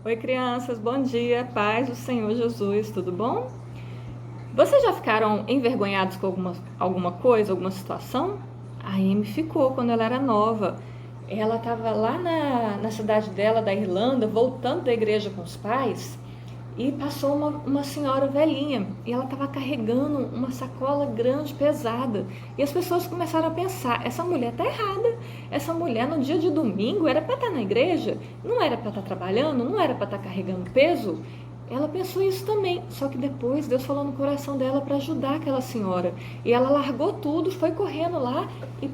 Oi, crianças, bom dia, paz do Senhor Jesus, tudo bom? Vocês já ficaram envergonhados com alguma coisa, alguma situação? A Amy ficou quando ela era nova. Ela estava lá na cidade dela, da Irlanda, voltando da igreja com os pais, e passou uma senhora velhinha, e ela estava carregando uma sacola grande, pesada. E as pessoas começaram a pensar, essa mulher está errada. Essa mulher no dia de domingo era para estar na igreja, não era para estar trabalhando, não era para estar carregando peso. Ela pensou isso também, só que depois Deus falou no coração dela para ajudar aquela senhora. E ela largou tudo, foi correndo lá e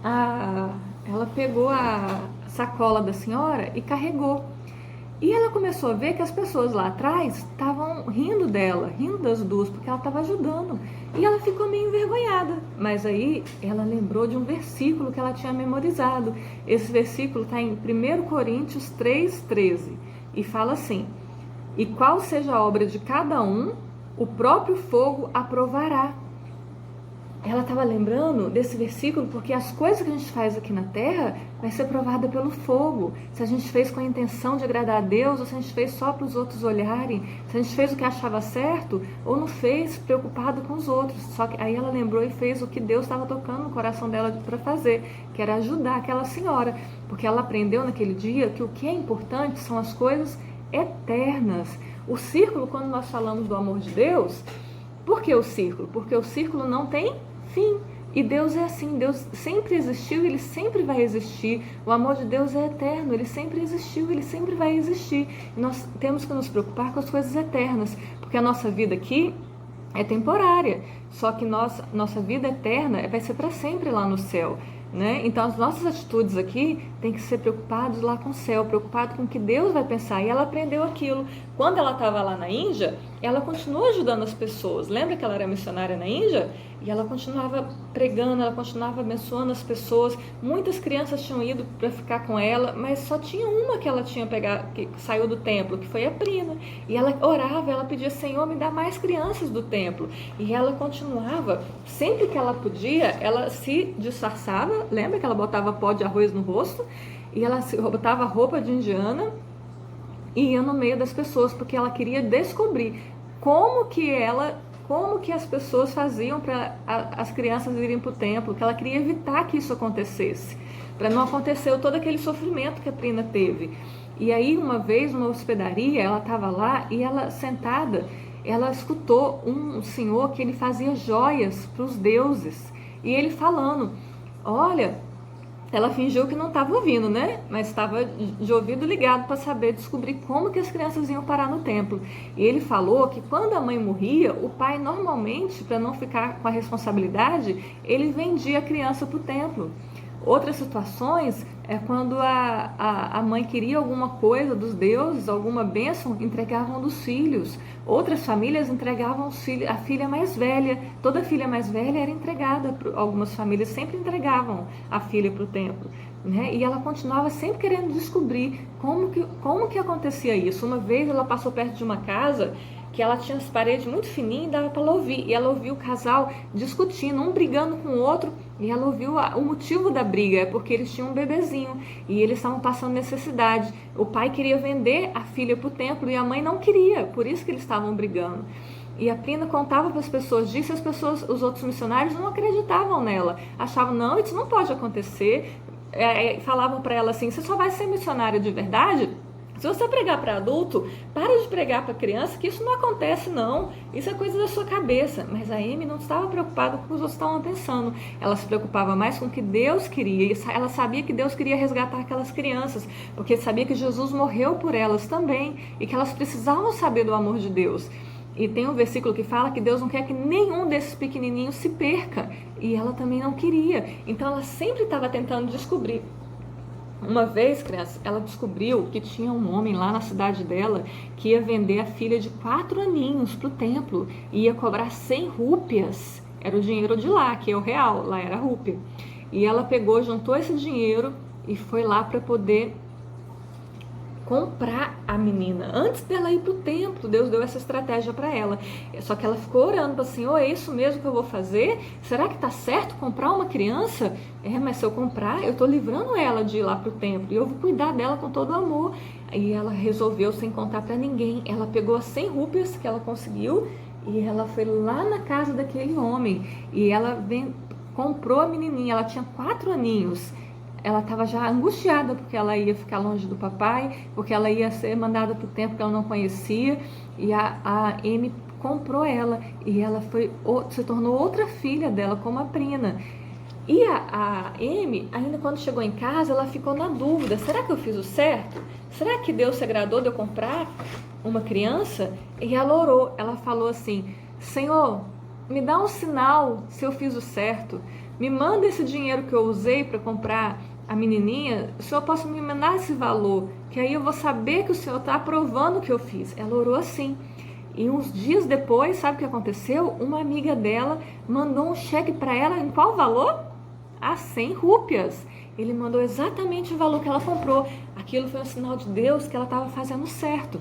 a, ela pegou a sacola da senhora e carregou. E ela começou a ver que as pessoas lá atrás estavam rindo dela, rindo das duas, porque ela estava ajudando. E ela ficou meio envergonhada. Mas aí ela lembrou de um versículo que ela tinha memorizado. Esse versículo está em 1 Coríntios 3,13. E fala assim: E qual seja a obra de cada um, o próprio fogo aprovará. Ela estava lembrando desse versículo porque as coisas que a gente faz aqui na terra vai ser provada pelo fogo. Se a gente fez com a intenção de agradar a Deus, ou se a gente fez só para os outros olharem, se a gente fez o que achava certo, ou não fez preocupado com os outros. Só que aí ela lembrou e fez o que Deus estava tocando no coração dela para fazer, que era ajudar aquela senhora. Porque ela aprendeu naquele dia que o que é importante são as coisas eternas. O círculo, quando nós falamos do amor de Deus, por que o círculo? Porque o círculo não tem fim. E Deus é assim, Deus sempre existiu e Ele sempre vai existir. O amor de Deus é eterno, Ele sempre existiu, Ele sempre vai existir. E nós temos que nos preocupar com as coisas eternas, porque a nossa vida aqui é temporária, só que nossa vida eterna vai ser para sempre lá no céu. Né? Então as nossas atitudes aqui tem que ser preocupados lá com o céu, preocupado com o que Deus vai pensar. E ela aprendeu aquilo. Quando ela estava lá na Índia, ela continuou ajudando as pessoas. Lembra que ela era missionária na Índia? E ela continuava pregando, ela continuava abençoando as pessoas. Muitas crianças tinham ido para ficar com ela, mas só tinha uma que ela tinha pegado, que saiu do templo, que foi a Prina. E ela orava, ela pedia: Senhor, me dá mais crianças do templo. E ela continuava, sempre que ela podia, ela se disfarçava. Lembra que ela botava pó de arroz no rosto? E ela botava roupa de indiana e ia no meio das pessoas, porque ela queria descobrir como que as pessoas faziam para as crianças irem para o templo, que ela queria evitar que isso acontecesse, para não acontecer todo aquele sofrimento que a Prina teve. E aí, uma vez, numa hospedaria, ela estava lá e ela, sentada, ela escutou um senhor que ele fazia joias para os deuses. E ele falando: olha, ela fingiu que não estava ouvindo, né? Mas estava de ouvido ligado para saber descobrir como que as crianças iam parar no templo. E ele falou que quando a mãe morria, o pai normalmente, para não ficar com a responsabilidade, ele vendia a criança para o templo. Outras situações é quando a mãe queria alguma coisa dos deuses, alguma bênção, entregavam dos filhos. Outras famílias entregavam a filha mais velha. Toda filha mais velha era entregada. Algumas famílias sempre entregavam a filha para o templo. Né? E ela continuava sempre querendo descobrir como que acontecia isso. Uma vez ela passou perto de uma casa que ela tinha as paredes muito fininhas e dava para ela ouvir. E ela ouviu o casal discutindo, um brigando com o outro, e ela ouviu o motivo da briga, é porque eles tinham um bebezinho e eles estavam passando necessidade. O pai queria vender a filha para o templo e a mãe não queria, por isso que eles estavam brigando. E a Prina contava para as pessoas disso, e os outros missionários não acreditavam nela, achavam: não, isso não pode acontecer. Falavam para ela assim: você só vai ser missionária de verdade se você pregar para adulto. Para de pregar para criança, que isso não acontece não, isso é coisa da sua cabeça. Mas a Amy não estava preocupada com o que os outros estavam pensando, ela se preocupava mais com o que Deus queria. E ela sabia que Deus queria resgatar aquelas crianças, porque sabia que Jesus morreu por elas também, e que elas precisavam saber do amor de Deus. E tem um versículo que fala que Deus não quer que nenhum desses pequenininhos se perca, e ela também não queria. Então ela sempre estava tentando descobrir. Uma vez, criança, ela descobriu que tinha um homem lá na cidade dela que ia vender a filha de 4 aninhos para o templo e ia cobrar 100 rúpias. Era o dinheiro de lá, que é o real, lá era rúpia. E ela pegou, juntou esse dinheiro e foi lá para poder comprar a menina. Antes dela ir para o templo, Deus deu essa estratégia para ela. Só que ela ficou orando para o Senhor, é isso mesmo que eu vou fazer? Será que está certo comprar uma criança? Mas se eu comprar, eu estou livrando ela de ir lá para o templo e eu vou cuidar dela com todo amor. E ela resolveu, sem contar para ninguém, ela pegou as 100 rúpias que ela conseguiu e ela foi lá na casa daquele homem e ela comprou a menininha. Ela tinha 4 aninhos. Ela estava já angustiada porque ela ia ficar longe do papai, porque ela ia ser mandada para o templo que ela não conhecia, e a Amy comprou ela e ela se tornou outra filha dela, como a Prina. E a Amy, ainda quando chegou em casa, ela ficou na dúvida: será que eu fiz o certo? Será que Deus se agradou de eu comprar uma criança? E ela orou, ela falou assim: Senhor, me dá um sinal se eu fiz o certo, me manda esse dinheiro que eu usei para comprar a menininha, o Senhor pode me mandar esse valor, que aí eu vou saber que o Senhor está aprovando o que eu fiz. Ela orou assim. E uns dias depois, sabe o que aconteceu? Uma amiga dela mandou um cheque para ela, em qual valor? 100 rúpias. Ele mandou exatamente o valor que ela comprou. Aquilo foi um sinal de Deus que ela estava fazendo certo.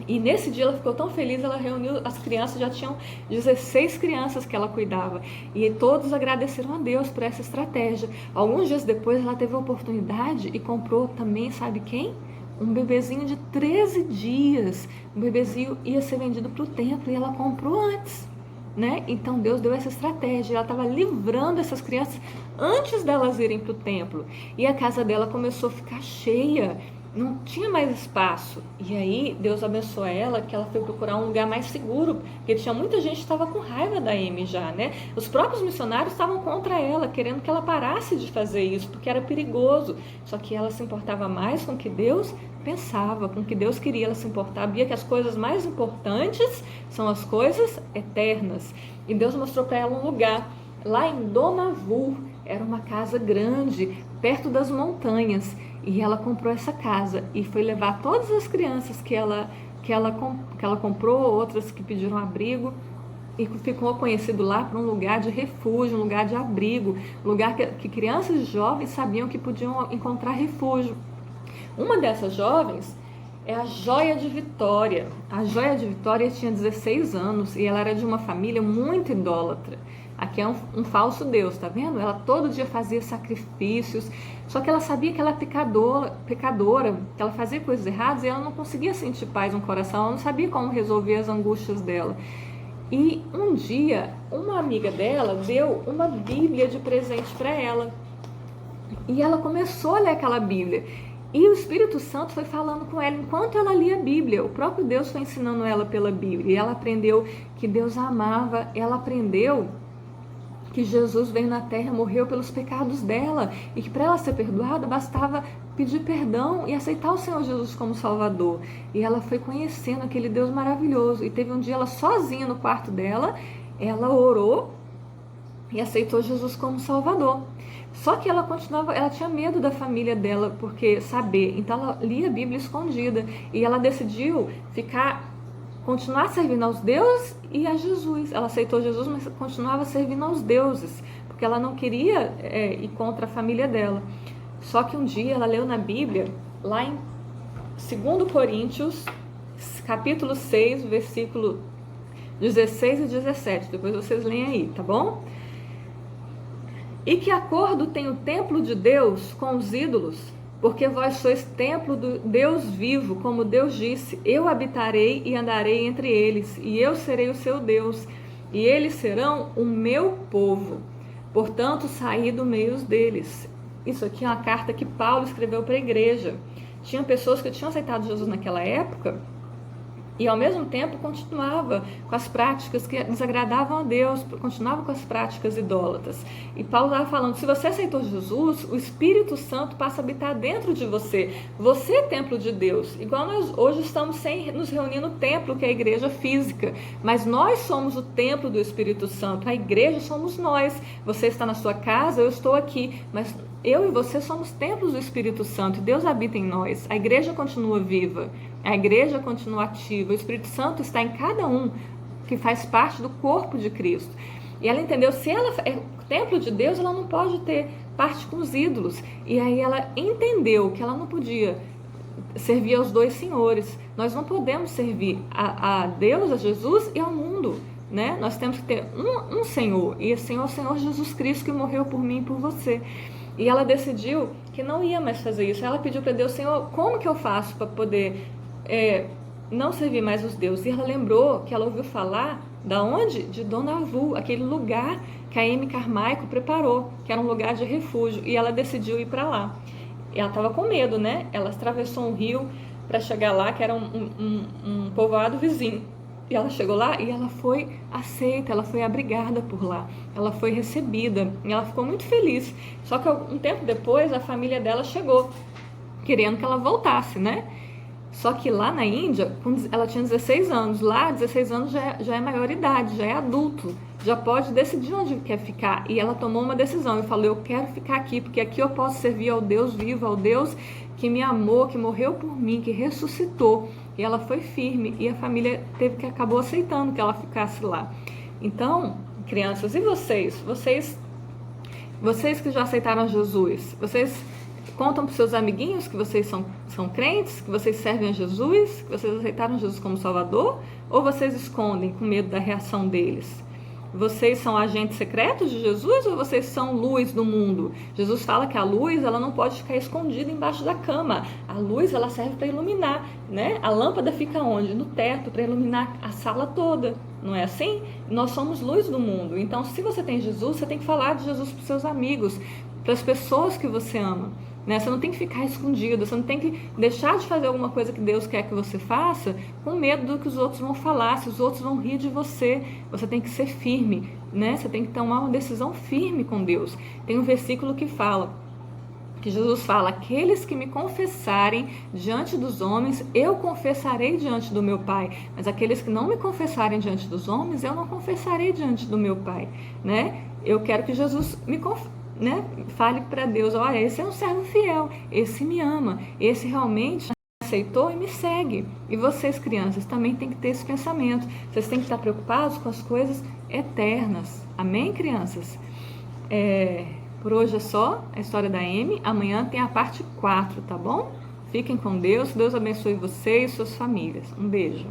E nesse dia ela ficou tão feliz, ela reuniu as crianças, já tinham 16 crianças que ela cuidava. E todos agradeceram a Deus por essa estratégia. Alguns dias depois ela teve a oportunidade e comprou também, sabe quem? Um bebezinho de 13 dias. O bebezinho ia ser vendido para o templo e ela comprou antes. Né? Então Deus deu essa estratégia, ela estava livrando essas crianças antes delas irem para o templo. E a casa dela começou a ficar cheia. Não tinha mais espaço. E aí Deus abençoou ela, que ela foi procurar um lugar mais seguro, porque tinha muita gente que estava com raiva da Amy já, né? Os próprios missionários estavam contra ela, querendo que ela parasse de fazer isso, porque era perigoso. Só que ela se importava mais com o que Deus pensava, com o que Deus queria. Ela se importava, via que as coisas mais importantes são as coisas eternas. E Deus mostrou para ela um lugar, lá em Donavur. Era uma casa grande, perto das montanhas. E ela comprou essa casa e foi levar todas as crianças que ela comprou, outras que pediram abrigo, e ficou conhecido lá para um lugar de refúgio, um lugar de abrigo, um lugar que crianças e jovens sabiam que podiam encontrar refúgio. Uma dessas jovens é a Joia de Vitória. A Joia de Vitória tinha 16 anos e ela era de uma família muito idólatra. Aqui é um falso Deus, tá vendo? Ela todo dia fazia sacrifícios, só que ela sabia que ela é pecadora, que ela fazia coisas erradas e ela não conseguia sentir paz no coração, ela não sabia como resolver as angústias dela. E um dia, uma amiga dela deu uma Bíblia de presente para ela. E ela começou a ler aquela Bíblia. E o Espírito Santo foi falando com ela enquanto ela lia a Bíblia. O próprio Deus foi ensinando ela pela Bíblia. E ela aprendeu que Deus a amava, ela aprendeu que Jesus veio na terra, morreu pelos pecados dela e que para ela ser perdoada bastava pedir perdão e aceitar o Senhor Jesus como Salvador. E ela foi conhecendo aquele Deus maravilhoso. E teve um dia ela sozinha no quarto dela, ela orou e aceitou Jesus como Salvador. Só que ela tinha medo da família dela porque saber. Então ela lia a Bíblia escondida e ela decidiu continuar servindo aos deuses e a Jesus. Ela aceitou Jesus, mas continuava servindo aos deuses, porque ela não queria ir contra a família dela. Só que um dia ela leu na Bíblia, lá em 2 Coríntios, capítulo 6, versículo 16 e 17. Depois vocês leem aí, tá bom? E que acordo tem o templo de Deus com os ídolos? Porque vós sois templo do Deus vivo, como Deus disse: eu habitarei e andarei entre eles, e eu serei o seu Deus, e eles serão o meu povo. Portanto, saí do meio deles. Isso aqui é uma carta que Paulo escreveu para a igreja. Tinha pessoas que tinham aceitado Jesus naquela época e ao mesmo tempo continuava com as práticas que desagradavam a Deus, continuava com as práticas idólatras. E Paulo estava falando: se você aceitou Jesus, o Espírito Santo passa a habitar dentro de você. Você é templo de Deus. Igual nós hoje estamos sem nos reunir no templo, que é a igreja física. Mas nós somos o templo do Espírito Santo. A igreja somos nós. Você está na sua casa, eu estou aqui. Mas eu e você somos templos do Espírito Santo. Deus habita em nós. A igreja continua viva. A igreja continua ativa. O Espírito Santo está em cada um que faz parte do corpo de Cristo. E ela entendeu, se ela é templo de Deus, ela não pode ter parte com os ídolos. E aí ela entendeu que ela não podia servir aos dois senhores. Nós não podemos servir a Deus, a Jesus e ao mundo, né? Nós temos que ter um Senhor, e esse Senhor é o Senhor Jesus Cristo, que morreu por mim e por você. E ela decidiu que não ia mais fazer isso. Ela pediu para Deus: Senhor, como que eu faço para poder não servir mais os deuses? E ela lembrou que ela ouviu falar, da onde? De Dona Avu, aquele lugar que a Amy Carmichael preparou, que era um lugar de refúgio, e ela decidiu ir para lá. E ela estava com medo, né? Ela atravessou um rio para chegar lá, que era um povoado vizinho. E ela chegou lá e ela foi aceita, ela foi abrigada por lá, ela foi recebida, e ela ficou muito feliz. Só que um tempo depois a família dela chegou, querendo que ela voltasse, né? Só que lá na Índia, ela tinha 16 anos, lá 16 anos já é maioridade, já é adulto, já pode decidir onde quer ficar. E ela tomou uma decisão e falou: eu quero ficar aqui, porque aqui eu posso servir ao Deus vivo, ao Deus que me amou, que morreu por mim, que ressuscitou. E ela foi firme, e a família acabou aceitando que ela ficasse lá. Então, crianças, e vocês? Vocês que já aceitaram Jesus, vocês contam para os seus amiguinhos que vocês são crentes, que vocês servem a Jesus, que vocês aceitaram Jesus como Salvador? Ou vocês escondem com medo da reação deles? Vocês são agentes secretos de Jesus ou vocês são luz do mundo? Jesus fala que a luz, ela não pode ficar escondida embaixo da cama. A luz, ela serve para iluminar, né? A lâmpada fica onde? No teto, para iluminar a sala toda. Não é assim? Nós somos luz do mundo. Então, se você tem Jesus, você tem que falar de Jesus para os seus amigos, para as pessoas que você ama. Né? Você não tem que ficar escondido, você não tem que deixar de fazer alguma coisa que Deus quer que você faça com medo do que os outros vão falar, se os outros vão rir de você. Você tem que ser firme, né? Você tem que tomar uma decisão firme com Deus. Tem um versículo que Jesus fala: aqueles que me confessarem diante dos homens, eu confessarei diante do meu Pai, mas aqueles que não me confessarem diante dos homens, eu não confessarei diante do meu Pai, né? Eu quero que Jesus me fale para Deus: olha, esse é um servo fiel, esse me ama, esse realmente aceitou e me segue. E vocês, crianças, também têm que ter esse pensamento. Vocês têm que estar preocupados com as coisas eternas. Amém, crianças? Por hoje é só a história da Amy. Amanhã tem a parte 4, tá bom? Fiquem com Deus. Deus abençoe vocês e suas famílias. Um beijo.